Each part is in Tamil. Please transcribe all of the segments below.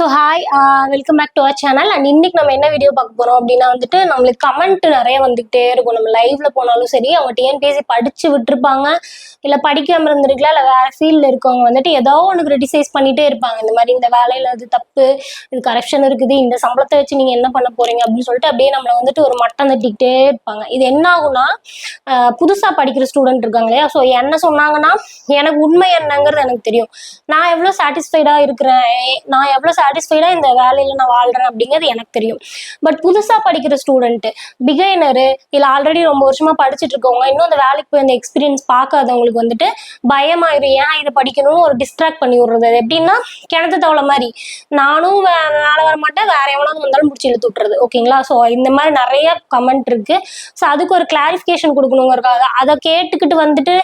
So hi, welcome back to our channel. And இன்னைக்கு நம்ம என்ன வீடியோ பார்க்க போறோம் அப்படின்னா வந்துட்டு நம்மளுக்கு கமெண்ட் நிறைய வந்துகிட்டே இருக்கும். நம்ம லைவ்ல போனாலும் சரி, அவங்க டிஎன்பிஎஸ்சி படிச்சு விட்டுருப்பாங்க, இல்லை படிக்காம இருந்திருக்கலாம், இல்லை வேற ஃபீல்டில் இருக்கவங்க வந்துட்டு ஏதோ ஒன்று கிரிட்டிசைஸ் பண்ணிட்டே இருப்பாங்க. இந்த மாதிரி இந்த வேலையில அது தப்பு, இது கரப்ஷன் இருக்குது, இந்த சம்பளத்தை வச்சு நீங்க என்ன பண்ண போறீங்க அப்படின்னு சொல்லிட்டு அப்படியே நம்மளை வந்துட்டு ஒரு மட்டம் தட்டிக்கிட்டே இருப்பாங்க. இது என்ன ஆகும்னா, புதுசா படிக்கிற ஸ்டூடெண்ட் இருக்காங்க இல்லையா, ஸோ என்ன சொன்னாங்கன்னா எனக்கு உண்மை என்னங்கிறது எனக்கு தெரியும், நான் எவ்வளோ சாட்டிஸ்ஃபைடா இருக்கிறேன், நான் எவ்வளோ சாட்டிஸ்ஃபைடா இந்த வேலையில நான் வாழ்றேன் அப்படிங்கிறது எனக்கு தெரியும். பட் புதுசா படிக்கிற ஸ்டூடெண்ட், பிகைனரு, இல்லை ஆல்ரெடி ரொம்ப வருஷமா படிச்சுட்டு இருக்கவங்க, இன்னும் அந்த வேலைக்கு போய் அந்த எக்ஸ்பீரியன்ஸ் பார்க்காதவங்களுக்கு வந்துட்டு பயமாயிரும், ஏன் இதை படிக்கணும்னு ஒரு டிஸ்ட்ராக்ட் பண்ணி விடுறது. அது எப்படின்னா கிணத்து தவளை மாதிரி, நானும் வேலை வர மாட்டேன், வேற எவ்வளவு வந்தாலும் முடிச்சு இழுத்து விட்டுறது. ஓகேங்களா? ஸோ இந்த மாதிரி நிறைய கமெண்ட் இருக்கு. ஸோ அதுக்கு ஒரு கிளாரிஃபிகேஷன் கொடுக்கணுங்கிறக்காக அதை கேட்டுக்கிட்டு வந்துட்டு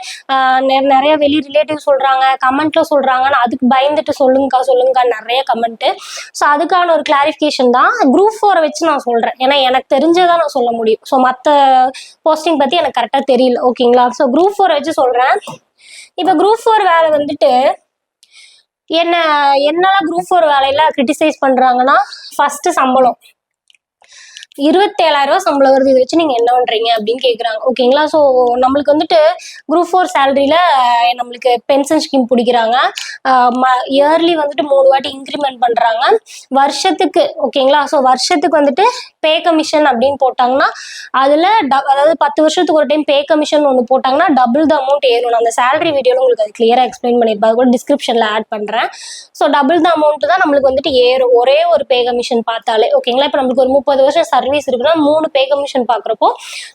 நிறைய வெளி ரிலேட்டிவ் சொல்றாங்க, கமெண்ட்ல சொல்றாங்கன்னு அதுக்கு பயந்துட்டு சொல்லுங்கக்கா நிறைய கமெண்ட். ஸோ அதுக்கான ஒரு கிளாரிஃபிகேஷன் தான் குரூப் 4 வச்சு நான் சொல்றேன். ஏன்னா எனக்கு தெரிஞ்சதான் நான் சொல்ல முடியும். ஸோ மற்ற போஸ்டிங் பத்தி எனக்கு கரெக்டா தெரியல. ஓகேங்களா? ஸோ குரூப் 4 வச்சு சொல்றேன். இப்ப குரூப் 4 வேலை வந்துட்டு என்னெல்லாம் குரூப் 4 வேலையில கிரிட்டிசைஸ் பண்றாங்கன்னா, ஃபர்ஸ்ட் சம்பளம் 27,000 சம்பளம் வருது, இதை வச்சு நீங்க என்ன பண்றீங்க அப்படின்னு கேக்குறாங்க. ஓகேங்களா? ஸோ நம்மளுக்கு வந்துட்டு குரூப் 4 சேலரியில நம்மளுக்கு பென்ஷன் ஸ்கீம் பிடிக்கிறாங்க, இயர்லி வந்துட்டு 3 வாட்டி இன்க்ரிமெண்ட் பண்றாங்க வருஷத்துக்கு. ஓகேங்களா? ஸோ வருஷத்துக்கு வந்துட்டு பே கமிஷன் அப்படின்னு போட்டாங்கன்னா அதுல அதாவது 10 வருஷத்துக்கு ஒரு டைம் பே கமிஷன் ஒன்று போட்டாங்கன்னா டபுள் த அமௌண்ட் ஏறும். அந்த சேலரி வீடியோல உங்களுக்கு அது கிளியரா எக்ஸ்பிளைன் பண்ணியிருப்பேன், அது கூட டிஸ்கிரிப்ஷன்ல ஆட் பண்றேன். ஸோ டபுள் த அமௌண்ட் தான் நம்மளுக்கு வந்துட்டு ஏறும் ஒரே ஒரு பே கமிஷன் பார்த்தாலே. ஓகேங்களா? இப்போ நம்மளுக்கு ஒரு 30 வருஷம் சர்வீஸ் இருக்குன்னா 3 பே கமிஷன் பாக்குறப்போ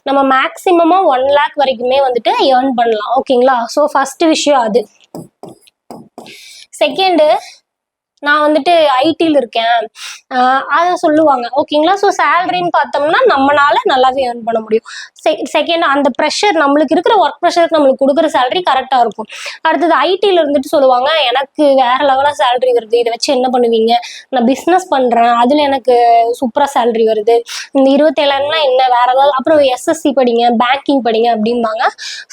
நம்ம மேக்சிமமா 1 lakh வரைக்குமே வந்துட்டு ஏர்ன் பண்ணலாம். ஓகேங்களா? ஸோ ஃபர்ஸ்ட் விஷயம் அது. செகண்ட், நான் வந்துட்டு ஐடியில் இருக்கேன் அதை சொல்லுவாங்க. ஓகேங்களா? ஸோ சேலரின்னு பார்த்தோம்னா நம்மளால நல்லாவே ஏர்ன் பண்ண முடியும். செகண்ட், அந்த ப்ரெஷர் நம்மளுக்கு இருக்கிற ஒர்க் ப்ரெஷருக்கு நம்மளுக்கு கொடுக்குற சேலரி கரெக்டாக இருக்கும். அடுத்தது ஐடியில் இருந்துட்டு சொல்லுவாங்க, எனக்கு வேற லெவலாக சேலரி வருது, இதை வச்சு என்ன பண்ணுவீங்க, நான் பிஸ்னஸ் பண்ணுறேன் அதில் எனக்கு சூப்பராக சேலரி வருது, இந்த 27,000 என்ன வேற ஏதாவது, அப்புறம் எஸ்எஸ்சி படிங்க, பேங்கிங் படிங்க அப்படிம்பாங்க.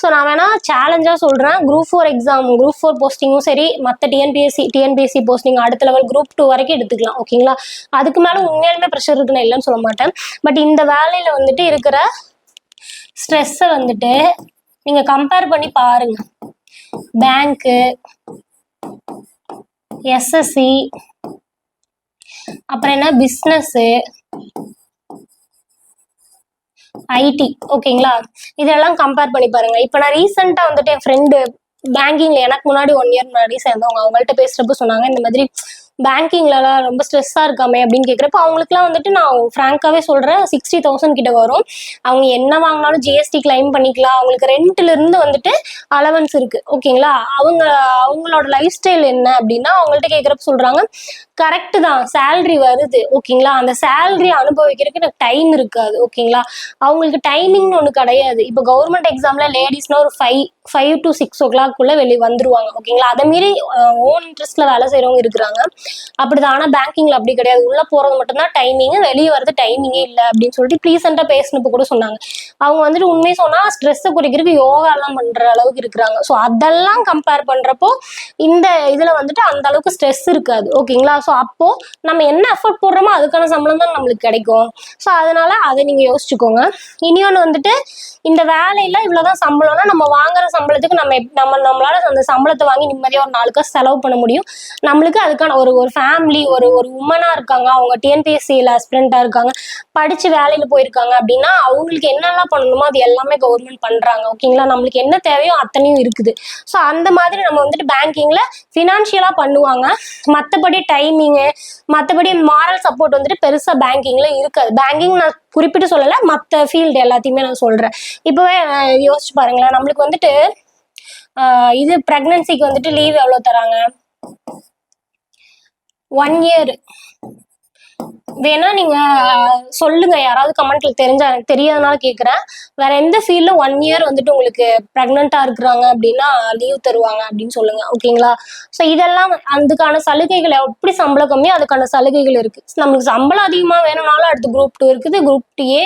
ஸோ நான் வேணா சேலஞ்சாக சொல்கிறேன், குரூப் 4 எக்ஸாம், குரூப் 4 போஸ்டிங்கும் சரி, மற்ற டிஎன்பிஎஸ்சி போஸ்டிங் அடுத்த லெவல் குரூப் 2 வரைக்கும் எடுத்துக்கலாம். ஓகேங்களா? அதுக்கு மேல உண்மையாலுமே ப்ரெஷர் இருக்குன்னு இல்லைன்னு சொல்ல மாட்டேன். பட் இந்த வேலையில வந்துட்டு இருக்கிற ஸ்ட்ரெஸ்ஸை வந்துட்டு நீங்க கம்பேர் பண்ணி பாருங்க. பேங்க்கு, எஸ்எஸ்சி, அப்புறம் என்ன பிஸ்னஸ், ஐடி. ஓகேங்களா? இதெல்லாம் கம்பேர் பண்ணி பாருங்க. இப்ப நான் ரீசெண்டா வந்துட்டு என் ஃப்ரெண்டு பேங்கிங்ல எனக்கு முன்னாடி 1 year முன்னாடி சேர்ந்தவங்க, அவங்கள்ட்ட பேசுறப்ப சொன்னாங்க, இந்த மாதிரி பேங்கிங்லலாம் ரொம்ப ஸ்ட்ரெஸ்ஸாக இருக்காமே அப்படின்னு கேட்குறப்ப அவங்களுக்குலாம் வந்துட்டு நான் ஃப்ராங்காகவே சொல்கிறேன், 60,000 கிட்ட வரும். அவங்க என்ன வாங்கினாலும் ஜிஎஸ்டி கிளைம் பண்ணிக்கலாம், அவங்களுக்கு ரெண்ட்லேருந்து வந்துட்டு அலவன்ஸ் இருக்குது. ஓகேங்களா? அவங்களோட லைஃப் ஸ்டைல் என்ன அப்படின்னா அவங்கள்ட்ட கேட்குறப்ப சொல்கிறாங்க, கரெக்டு தான் சேல்ரி வருது. ஓகேங்களா? அந்த சேல்ரி அனுபவிக்கிறதுக்கு எனக்கு டைம் இருக்காது. ஓகேங்களா? அவங்களுக்கு டைமிங்னு ஒன்று கிடையாது. இப்போ கவர்மெண்ட் எக்ஸாம்ல லேடிஸ்னா ஒரு 5 to 6 o'clock வெளியே வந்துருவாங்க. ஓகேங்களா? அதை மீறி ஓன் இன்ட்ரெஸ்ட்ல வேலை செய்யறவங்க இருக்கிறாங்க. அப்படிதான். ஆனா பேங்கிங்ல அப்படி கிடையாது, உள்ள போறது மட்டும்தான் டைமிங், வெளியே வரது டைமிங்கே இல்லை அப்படின்னு சொல்லிட்டு ரீசெண்டா பேசினப்ப கூட சொன்னாங்க. அவங்க வந்துட்டு உண்மையை சொன்னா ஸ்ட்ரெஸ்ஸை குறைக்கிறதுக்கு யோகா எல்லாம் பண்ற அளவுக்கு இருக்கிறாங்க. ஸோ அதெல்லாம் கம்பேர் பண்றப்போ இந்த இதுல வந்துட்டு அந்த அளவுக்கு ஸ்ட்ரெஸ் இருக்காது. ஓகேங்களா? ஸோ அப்போ நம்ம என்ன எஃபர்ட் போடுறோமோ அதுக்கான சம்பளம் தான் நம்மளுக்கு கிடைக்கும். ஸோ அதனால அதை நீங்க யோசிச்சுக்கோங்க. இனியொன்னு வந்துட்டு, இந்த வேலையில இவ்வளவுதான் சம்பளம்னா நம்ம வாங்குற சம்பளத்துக்கு நம்மளால அந்த சம்பளத்தை வாங்கி நிம்மதியா ஒரு 4 காசு செலவு பண்ண முடியும். நம்மளுக்கு அதுக்கான ஒரு ஃபேமிலி, ஒரு உமனா இருக்காங்க, அவங்க டிஎன்பிஎஸ்சியில் ஆஸ்பிரண்டா இருக்காங்க, படிச்சு வேலையில போயிருக்காங்க அப்படின்னா அவங்களுக்கு என்னெல்லாம் பண்ணணுமோ அது எல்லாமே கவர்மெண்ட் பண்றாங்க. ஓகேங்களா? நம்மளுக்கு என்ன தேவையோ அத்தனையும் இருக்குது. ஸோ அந்த மாதிரி நம்ம வந்துட்டு பேங்கிங்ல ஃபினான்ஷியலா பண்ணுவாங்க. மற்றபடி டைமிங்கு, மற்றபடி மாரல் சப்போர்ட் வந்துட்டு பெருசா பேங்கிங்ல இருக்காது. பேங்கிங் நான் குறிப்பிட்டு சொல்லலை, மற்ற ஃபீல்டு எல்லாத்தையுமே நான் சொல்றேன். இப்பவே யோசிச்சு பாருங்களேன், நம்மளுக்கு வந்துட்டு இது பிரெக்னன்சிக்கு வந்துட்டு லீவ் எவ்வளவு தராங்க? 1 year வேணா நீங்க சொல்லுங்க, யாராவது கமெண்ட்ல தெரிஞ்சா, எனக்கு தெரியாதனால கேக்குறேன். வேற எந்த ஃபீல்ட்ல 1 இயர் வந்துட்டு உங்களுக்கு பிரெக்னெண்டா இருக்கிறாங்க அப்படின்னா லீவ் தருவாங்க அப்படின்னு சொல்லுங்க. ஓகேங்களா? ஸோ இதெல்லாம் அதுக்கான சலுகைகள் எப்படி சம்பளம் கம்மியோ அதுக்கான சலுகைகள் இருக்கு. நமக்கு சம்பளம் அதிகமா வேணும்னாலும் அடுத்து குரூப் 2 இருக்குது, குரூப் ஏ,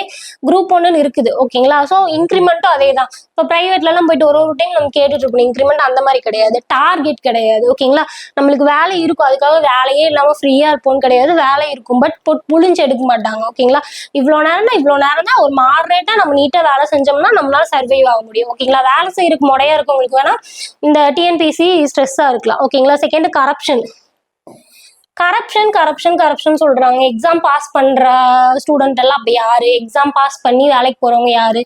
குரூப் 1 இருக்குது. ஓகேங்களா? ஸோ இன்க்ரிமெண்ட்டும் அதே தான். இப்போ பிரைவேட்ல எல்லாம் போயிட்டு ஒரு டைம் நம்ம கேட்டுட்டு இருக்கணும். இன்க்ரிமெண்ட் அந்த மாதிரி கிடையாது, டார்கெட் கிடையாது. ஓகேங்களா? நம்மளுக்கு வேலை இருக்கும், அதுக்காக வேலையே இல்லாம ஃப்ரீயா இருப்போம்னு கிடையாது. வேலை இருக்கும், பட் புழிஞ்சு எடுக்க மாட்டாங்க. ஓகேங்களா? இவ்வளவு நேரம் தான் ஒரு மாடரேட்டா நம்ம நீட்டா வேலை செஞ்சோம்னா நம்மளால சர்வைவ் ஆக முடியும். ஓகேங்களா? வேலை செய்யறதுக்கு முறையா இருக்கவங்களுக்கு வேணா இந்த டிஎன்பிசி ஸ்ட்ரெஸ்ஸா இருக்கலாம். ஓகேங்களா? Second corruption. கரப்ஷன் சொல்றாங்க. எக்ஸாம் பாஸ் பண்ற ஸ்டூடெண்ட் எல்லாம் அப்படி யாரு? எக்ஸாம் பாஸ் பண்ணி வேலைக்கு போறவங்க யாரு?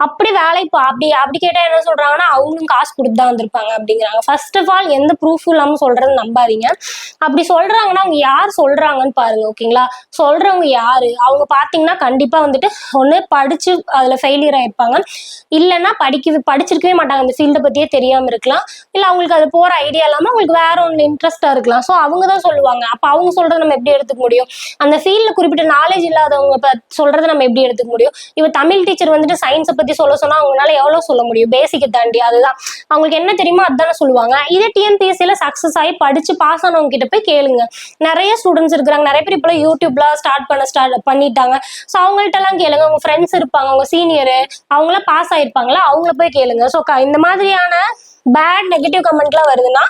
அப்படி வேலைக்கு அப்படி கேட்டா என்ன சொல்றாங்கன்னா அவங்களும் காசு கொடுத்து தான் வந்திருப்பாங்க அப்படிங்கிறாங்க. ஃபர்ஸ்ட் ஆஃப் ஆல் எந்த ப்ரூஃபும் இல்லாம சொல்றது நம்பாதீங்க. அப்படி சொல்றாங்கன்னா அவங்க யார் சொல்றாங்கன்னு பாருங்க. ஓகேங்களா? சொல்றவங்க யாரு? அவங்க பாத்தீங்கன்னா கண்டிப்பா வந்துட்டு ஒண்ணு படிச்சு அதுல ஃபெயிலியர் ஆயிருப்பாங்க, இல்லைன்னா படிச்சிருக்கவே மாட்டாங்க, அந்த ஃபீல்டை பத்தியே தெரியாம இருக்கலாம், இல்ல அவங்களுக்கு அது போற ஐடியா இல்லாம அவங்களுக்கு வேற ஒன்று இன்ட்ரெஸ்டா இருக்கலாம். ஸோ அவங்க தான் சொல்லுவாங்க. அப்ப அவங்க சொல்றதை நம்ம எப்படி எடுத்துக்க முடியும்? அந்த ஃபீல்ட்ல குறிப்பிட்ட நாலேஜ் இல்லாதவங்க சொல்றதை நம்ம எப்படி எடுத்துக்க முடியும்? இவ தமிழ் டீச்சர் வந்துட்டு சயின்ஸை பத்தி சொன்னா அவங்களால எவ்வளவு சொல்ல முடியும்? பேசிக்கை தாண்டி அதுதான் அவங்களுக்கு என்ன தெரியுமோ அதுதானே சொல்லுவாங்க. இதே டிஎன்பிஎஸ்சியில சக்சஸ் ஆகி படிச்சு பாஸ் ஆனவங்க கிட்ட போய் கேளுங்க. நிறைய ஸ்டூடெண்ட்ஸ் இருக்கிறாங்க, நிறைய பேர் இப்ப யூடியூப்ல ஸ்டார்ட் பண்ணிட்டாங்க. ஸோ அவங்கள்ட்ட எல்லாம் கேளுங்க. உங்க ஃப்ரெண்ட்ஸ் இருப்பாங்க, உங்க சீனியர், அவங்கள பாஸ் ஆயிருப்பாங்களா, அவங்கள போய் கேளுங்க. ஸோ இந்த மாதிரியான பேட் நெகட்டிவ் கமெண்ட்லாம் வருதுன்னா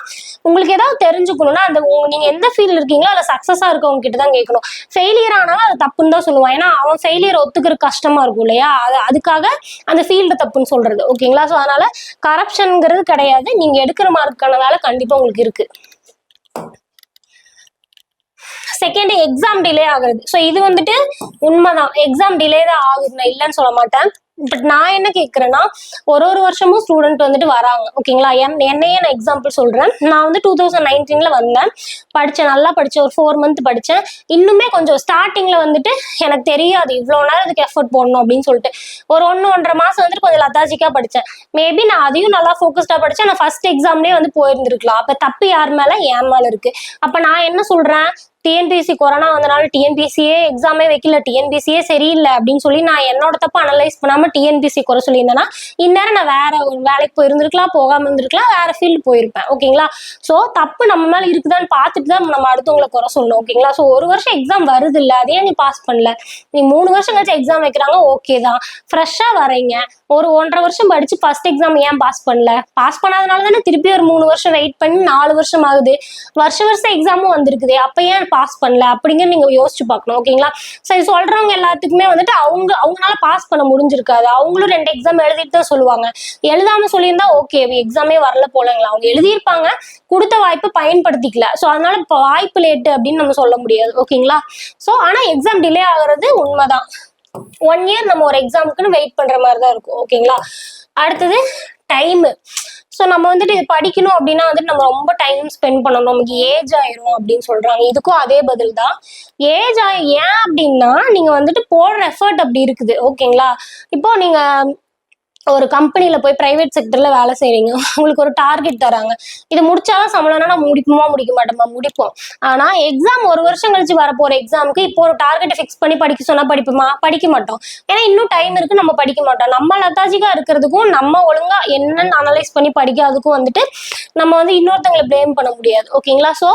உங்களுக்கு ஏதாவது தெரிஞ்சுக்கணும்னா நீங்க எந்த ஃபீல்ட் இருக்கீங்களோ அதுல சக்சஸா இருக்கவங்க கிட்ட தான் கேட்கணும். ஃபெயிலியர் ஆனாலும் அது தப்புன்னு தான் சொல்லுவான். ஏன்னா அவன் ஃபெயிலியர் ஒத்துக்கிற கஷ்டமா இருக்கும் இல்லையா, அதுக்காக அந்த ஃபீல்டு தப்புன்னு சொல்றது. ஓகேங்களா? ஸோ அதனால கரப்ஷன்ங்கிறது கிடையாது. நீங்க எடுக்கிற மார்க்கான வேலை கண்டிப்பா உங்களுக்கு இருக்கு. செகண்ட், எக்ஸாம் டிலே ஆகுறது. ஸோ இது வந்துட்டு உண்மைதான், எக்ஸாம் டிலே தான் ஆகுது, நான் இல்லைன்னு சொல்ல மாட்டேன். பட் நான் என்ன கேட்கறேன்னா ஒரு வருஷமும் ஸ்டூடெண்ட் வந்துட்டு வராங்க. ஓகேங்களா? என்னையே நான் எக்ஸாம்பிள் சொல்றேன். நான் வந்து 2019 வந்தேன், படிச்சேன், நல்லா படிச்சேன், ஒரு 4 மந்த் படிச்சேன். இன்னுமே கொஞ்சம் ஸ்டார்டிங்ல வந்துட்டு எனக்கு தெரியாது இவ்வளவு நேரம் இதுக்கு எஃபர்ட் போடணும் அப்படின்னு சொல்லிட்டு ஒரு 1.5 மாசம் வந்துட்டு கொஞ்சம் லத்தாஜிக்கா படிச்சேன். மேபி நான் அதையும் நல்லா ஃபோக்கஸ்டா படிச்சேன். நான் ஃபர்ஸ்ட் எக்ஸாம்லயே வந்து போயிருந்திருக்கலாம். அப்ப தப்பு யார் மேல? என் மேல இருக்கு. அப்ப நான் என்ன சொல்றேன், டிஎன்பிஎஸ்சி கொரோனா வந்தனால டிஎன்பிஎஸ்சியே எக்ஸாமே வைக்கல, டிஎன்பிஎஸ்சியே சரியில்லை அப்படின்னு சொல்லி நான் என்னோட தப்பு அனலைஸ் பண்ணாம டிஎன்பிஎஸ்சி குறை சொல்லியிருந்தேன்னா இந்நேரம் நான் வேற ஒரு வேலைக்கு போயிருந்திருக்கலாம், போகாம இருந்திருக்கலாம், வேற ஃபீல்டு போயிருப்பேன். ஓகேங்களா? ஸோ தப்பு நம்ம மேல இருக்குதான்னு பார்த்துட்டு தான் நம்ம அடுத்தவங்களை குறை சொல்லணும். ஓகேங்களா? ஸோ ஒரு வருஷம் எக்ஸாம் வருது இல்லை, அதே நீ பாஸ் பண்ணல, நீ 3 வருஷம் கழிச்சு எக்ஸாம் வைக்கிறாங்க, ஓகே தான், ஃப்ரெஷ்ஷா வரீங்க. ஒரு 1.5 வருஷம் படிச்சு ஃபர்ஸ்ட் எக்ஸாம் ஏன் பாஸ் பண்ணல? பாஸ் பண்ணாதனால தானே திருப்பி ஒரு 3 வருஷம் வெயிட் பண்ணி 4 வருஷம் ஆகுது. வருஷம் எக்ஸாமும் வந்திருக்குது, அப்ப ஏன் பாஸ் பண்ணல அப்படிங்கிற நீங்க யோசிச்சு பார்க்கணும். ஓகேங்களா? சரி, சொல்றவங்க எல்லாத்துக்குமே வந்துட்டு அவங்களால பாஸ் பண்ண முடிஞ்சிருக்காது. அவங்களும் 2 எக்ஸாம் எழுதிட்டு தான் சொல்லுவாங்க. எழுதாம சொல்லியிருந்தா ஓகே, எக்ஸாமே வரல போலங்களா, அவங்க எழுதியிருப்பாங்க, கொடுத்த வாய்ப்பை பயன்படுத்திக்கல. ஸோ அதனால இப்போ வாய்ப்பு லேட்டு அப்படின்னு நம்ம சொல்ல முடியாது. ஓகேங்களா? ஸோ ஆனா எக்ஸாம் டிலே ஆகுறது உண்மைதான். 1 இயர் நம்ம ஒரு எக்ஸாமுக்குன்னு வெயிட் பண்ற மாதிரி தான் இருக்கும். ஓகேங்களா? அடுத்தது டைம். ஸோ நம்ம வந்துட்டு இது படிக்கணும் அப்படின்னா வந்துட்டு நம்ம ரொம்ப டைம் ஸ்பெண்ட் பண்ணணும், நமக்கு ஏஜ் ஆயிரும் அப்படின்னு சொல்றாங்க. இதுக்கும் அதே பதில் தான். ஏஜ் ஏன் அப்படின்னா நீங்க வந்துட்டு போடுற எஃபர்ட் அப்படி இருக்குது. ஓகேங்களா? இப்போ நீங்க ஒரு கம்பெனில போய் பிரைவேட் செக்டர்ல வேலை செய்றீங்க, உங்களுக்கு ஒரு டார்கெட் தராங்க, இது முடிச்சாலும் சம்பளம்னா நம்ம முடிக்க மாட்டோமா? முடிப்போம். ஆனா எக்ஸாம் 1 வருஷம் கழிச்சு வரப்போற எக்ஸாமுக்கு இப்போ ஒரு டார்கெட்டை ஃபிக்ஸ் பண்ணி படிக்க சொன்னா படிப்போமா? படிக்க மாட்டோம். ஏன்னா இன்னும் டைம் இருக்கு, நம்ம படிக்க மாட்டோம். நம்ம லத்தாஜிக்கா இருக்கிறதுக்கும் நம்ம ஒழுங்கா என்னன்னு அனலைஸ் பண்ணி படிக்காததுக்கும் வந்துட்டு நம்ம வந்து இன்னொருத்தங்களை பிளேம் பண்ண முடியாது. ஓகேங்களா? ஸோ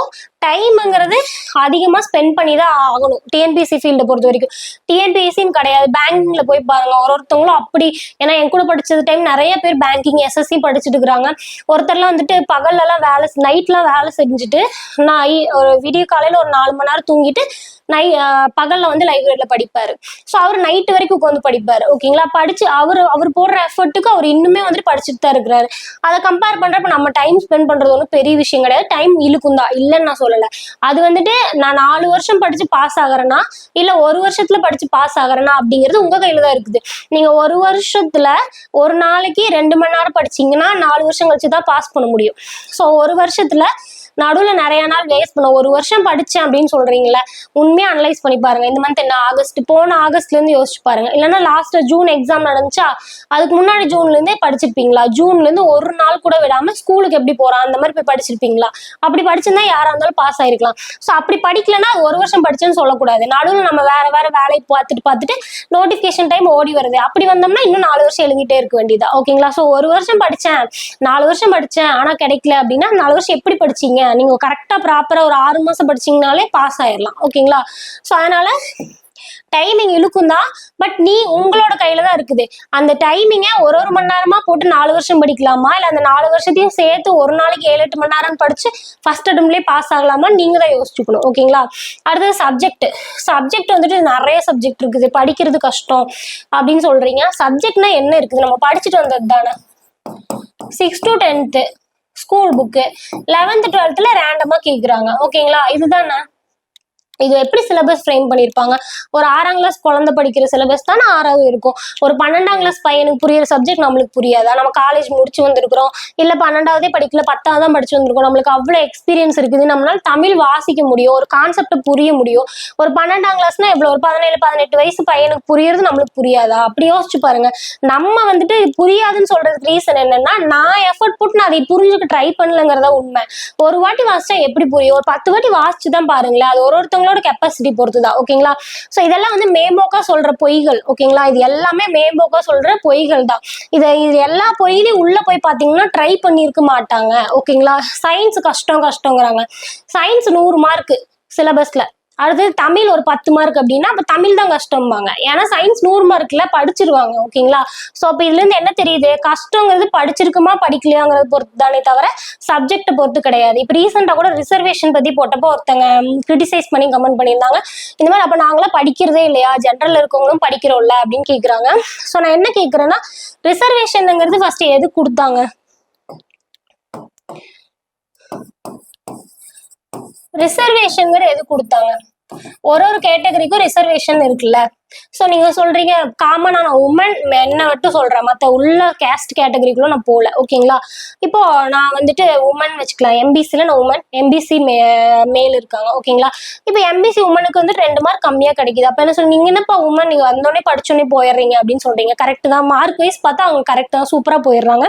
டைம்ங்கிறது அதிகமா ஸ்பெண்ட் பண்ணி தான் ஆகணும் டிஎன்பிஎஸ்சி ஃபீல்டை பொறுத்த வரைக்கும். டிஎன்பிஎஸ்சின்னு கிடையாது, பேங்கிங்ல போய் பாருங்க, ஒருத்தவங்களும் அப்படி. ஏன்னா என் கூட படிச்சது டைம் நிறைய பேர் பேங்கிங் எஸ்எஸ்சி படிச்சுட்டு இருக்கிறாங்க. ஒருத்தர்லாம் வந்துட்டு பகல்லலாம் நைட்லாம் வேலை செஞ்சுட்டு நான் ஒரு விடிய காலையில ஒரு 4 மணி நேரம் தூங்கிட்டு பகல்ல வந்து லைப்ரரியில படிப்பாரு. ஸோ அவர் நைட்டு வரைக்கும் உட்காந்து படிப்பாரு. ஓகேங்களா? படிச்சு அவர் போடுற எஃபர்ட்டுக்கு அவர் இன்னுமே வந்துட்டு படிச்சுட்டு தான் இருக்கிறாரு. அதை கம்பேர் பண்றப்ப நம்ம டைம் ஸ்பெண்ட் பண்றது ஒன்றும் பெரிய விஷயம் கிடையாது. டைம் இழுக்கும் தான், இல்லைன்னு நான் சொல்லலை. அது வந்துட்டு நான் 4 வருஷம் படிச்சு பாஸ் ஆகிறேன்னா இல்ல 1 வருஷத்துல படிச்சு பாஸ் ஆகிறேன்னா அப்படிங்கிறது உங்க கையில தான் இருக்குது. நீங்க 1 வருஷத்துல ஒரு நாளைக்கு 2 மணி நேரம் படிச்சீங்கன்னா 4 வருஷம் கழிச்சு தான் பாஸ் பண்ண முடியும். ஸோ 1 வருஷத்துல நடுவில் நிறைய நாள் வேஸ்ட் பண்ண. ஒரு வருஷம் படிச்சேன் அப்படின்னு சொல்றீங்களே, உண்மையா அனலைஸ் பண்ணி பாருங்க. இந்த மந்த் என்ன ஆகஸ்ட், போன ஆகஸ்ட்ல இருந்து யோசிச்சு பாருங்க. இல்லைன்னா லாஸ்ட் ஜூன் எக்ஸாம் நடந்துச்சா, அதுக்கு முன்னாடி ஜூன்ல இருந்தே படிச்சிருப்பீங்களா? ஜூன்ல இருந்து ஒரு நாள் கூட விடாம ஸ்கூலுக்கு எப்படி போறான் அந்த மாதிரி போய் படிச்சிருப்பீங்களா? அப்படி படிச்சிருந்தா யாரா இருந்தாலும் பாஸ் ஆயிருக்கலாம். ஸோ அப்படி படிக்கலன்னா ஒரு வருஷம் படிச்சேன்னு சொல்லக்கூடாது. நடுவில் நம்ம வேற வேற வேலையை பார்த்துட்டு நோட்டிபிகேஷன் டைம் ஓடி வருது, அப்படி வந்தோம்னா இன்னும் 4 வருஷம் எழுதிட்டே இருக்க வேண்டியதா? ஓகேங்களா? ஸோ ஒரு வருஷம் படிச்சேன், 4 வருஷம் படிச்சேன் ஆனா கிடைக்கல அப்படின்னா 4 வருஷம் எப்படி படிச்சீங்க? நீங்க கரெக்டா ப்ராப்பரா ஒரு 6 மாசம் படிச்சீங்கனாலே பாஸ் ஆயிடலாம். ஓகேங்களா? ஸோ அதனால டைமிங் இழுக்கும் தான், பட் நீ உங்களோட கையில தான் இருக்குது. அந்த டைமிங்கை ஒரு மணி நேரமா போட்டு 4 வருஷம் படிக்கலாமா, இல்ல அந்த 4 வருஷத்தையும் சேர்த்து ஒரு நாளைக்கு 7-8 மணி நேரம் படிச்சு ஃபர்ஸ்ட் அட்டம்ப்ட்லயே பாஸ் ஆகலாமா, நீங்க தான் யோசிச்சுக்கணும். ஓகேங்களா? அடுத்தது சப்ஜெக்ட் வந்துட்டு நிறைய சப்ஜெக்ட் இருக்குது, படிக்கிறது கஷ்டம் அப்படின்னு சொல்றீங்க. சப்ஜெக்ட்னா என்ன இருக்குது? நம்ம படிச்சுட்டு வந்தது தானே. 6 to 10th school book, 11th 12th ரேண்டமா கேக்குறாங்க. ஓகேங்களா? இதுதானே. இது எப்படி சிலபஸ் ஃப்ரேம் பண்ணியிருப்பாங்க? ஒரு 6ஆம் கிளாஸ் குழந்தை படிக்கிற சிலபஸ் தானே 6வது இருக்கும். ஒரு 12ஆம் கிளாஸ் பையனுக்கு புரியுற சப்ஜெக்ட் நம்மளுக்கு புரியாதா? நம்ம காலேஜ் முடிச்சு வந்திருக்கிறோம், இல்ல 12வதே படிக்கல 10வது தான் படிச்சு வந்திருக்கோம், நம்மளுக்கு அவ்வளவு எக்ஸ்பீரியன்ஸ் இருக்குது, நம்மளால தமிழ் வாசிக்க முடியும், ஒரு கான்செப்ட் புரிய முடியும். ஒரு 12ஆம் கிளாஸ்னா எவ்வளவு, ஒரு 17-18 வயசு பையனுக்கு புரியுறது நம்மளுக்கு புரியாதா? அப்படி யோசிச்சு பாருங்க. நம்ம வந்துட்டு புரியாதுன்னு சொல்றதுக்கு ரீசன் என்னன்னா, நான் எஃபர்ட் போட்டு நான் அதை புரிஞ்சுக்க ட்ரை பண்ணலங்கிறதா உண்மை. ஒரு வாட்டி வாசிச்சா எப்படி புரியும்? ஒரு 10 வாட்டி வாசிச்சுதான் பாருங்களேன். அது ஒருத்தவங்களோட கெப்பாசிட்டி பொறுத்துதான். ஓகேங்களா? சோ இதெல்லாம் வந்து மேம்போக்கா சொல்ற பொய்கள். ஓகேங்களா? இது எல்லாமே மேம்போக்கா சொல்ற பொய்கள் தான். இது எல்லா பொய்லையும் உள்ள போய் பாத்தீங்கன்னா ட்ரை பண்ணிருக்க மாட்டாங்க. ஓகேங்களா? சயின்ஸ் கஷ்டங்கிறாங்க. சயின்ஸ் 100 மார்க் சிலபஸ்ல. அடுத்தது தமிழ் ஒரு 10 மார்க் அப்படின்னா அப்ப தமிழ் தான் கஷ்டம்பாங்க. ஏன்னா சயின்ஸ் 100 மார்க்ல படிச்சிருவாங்க. ஓகேங்களா? சோ அப்ப இதுல இருந்து என்ன தெரியுது? கஷ்டங்கிறது படிச்சிருக்குமா படிக்கலையாங்கிறத பொறுத்து தானே தவிர சப்ஜெக்ட பொறுத்து கிடையாது. இப்ப ரீசெண்டா கூட ரிசர்வேஷன் பத்தி போட்டப்போ ஒருத்தங்க கிரிட்டிசைஸ் பண்ணி கமெண்ட் பண்ணியிருந்தாங்க, இந்த மாதிரி அப்ப நாங்களாம் படிக்கிறதே இல்லையா, ஜென்ரல் இருக்கவங்களும் படிக்கிறோம்ல அப்படின்னு கேக்குறாங்க. சோ நான் என்ன கேக்குறேன்னா, ரிசர்வேஷன்ங்கிறது ஃபர்ஸ்ட் எது கொடுத்தாங்க? ரிசர்வேஷன் எது கொடுத்தாங்க? ஒரு கேட்டகரிக்கும் ரிசர்வேஷன் இருக்குல்ல. சோ நீங்க சொல்றீங்க காமனா நான் உமன் என்ன மட்டும் சொல்றேன், மத்த உள்ள கேஸ்ட் கேட்டகரிக்குள்ள நான் போல. ஓகேங்களா? இப்போ நான் வந்துட்டு உமன் வச்சுக்கலாம், எம்பிசில நான் உமன், எம்பிசி மேல் இருக்காங்க. ஓகேங்களா? இப்போ எம்பிசி உமனுக்கு வந்து 2 மார்க் கம்மியா கிடைக்குது. அப்ப என்ன சொல்றீங்க, என்னப்பா உமன் நீங்க வந்தோடனே படிச்சோடனே போயிடுறீங்க அப்படின்னு சொல்றீங்க. கரெக்ட் தான், மார்க் வைஸ் பார்த்தா அவங்க கரெக்ட் தான், சூப்பரா போயிடுறாங்க.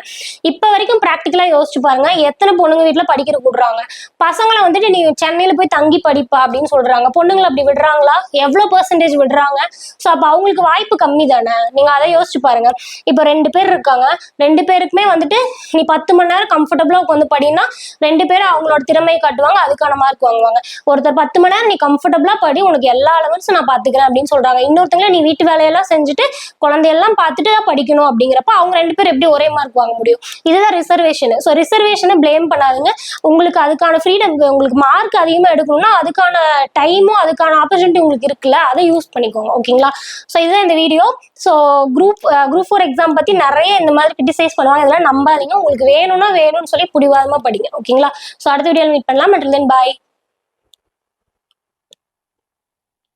இப்ப வரைக்கும் பிராக்டிகலா யோசிச்சு பாருங்க, எத்தனை பொண்ணுங்க வீட்டுல படிக்கிற கூடுறாங்க. பசங்களை வந்துட்டு நீ சென்னையில போய் தங்கி படிப்பா அப்படின்னு சொல்றாங்க. பொண்ணுங்களை அப்படி விடுறாங்களா? எவ்வளவு பெர்சன்டேஜ் விடுறாங்க? சோ அப்ப அவங்களுக்கு வாய்ப்பு கம்மி தானே. நீங்க அதை யோசிச்சு பாருங்க. இப்ப 2 பேர் இருக்காங்க, 2 பேருக்குமே வந்துட்டு நீ 10 மணி நேரம் கம்ஃபர்டபுளா உட்காந்து படினா 2 பேரும் அவங்களோட திறமையை காட்டுவாங்க, அதுக்கான மார்க் வாங்குவாங்க. ஒருத்தர் 10 மணி நேரம் நீ கம்ஃபர்டபுளா படி, உனக்கு எல்லா லெவல்ஸும் நான் பாத்துக்கிறேன் அப்படின்னு சொல்றாங்க. இன்னொருத்தங்க நீ வீட்டு வேலையெல்லாம் செஞ்சுட்டு குழந்தையெல்லாம் பார்த்துட்டு படிக்கணும் அப்படிங்கிறப்ப அவங்க 2 பேரும் எப்படி ஒரே மார்க் வாங்க முடியும்? இதுதான் ரிசர்வேஷன். ஸோ ரிசர்வேஷனை பிளேம் பண்ணாதுங்க. உங்களுக்கு அதுக்கான ஃப்ரீடம், உங்களுக்கு மார்க் அதிகமா எடுக்கணும்னா அதுக்கான டைமும் அதுக்கான ஆப்பர்ச்சுனிட்டி உங்களுக்கு இருக்குல்ல, அதை யூஸ் பண்ணிக்கோங்க. ஓகேங்களா? ஸோ இதுதான் இந்த வீடியோ. ஸோ குரூப் 4 எக்ஸாம் பத்தி நிறைய இந்த மாதிரி கிரிட்டிசைஸ் பண்ணுவாங்க, இதெல்லாம் நம்பாதீங்க. உங்களுக்கு வேணும்னா வேணும்னு சொல்லி பிடிவாதமா படிங்க. ஓகேங்களா? ஸோ அடுத்த வீடியோவில் மீட் பண்ணலாம். அண்டில் தென் பாய்.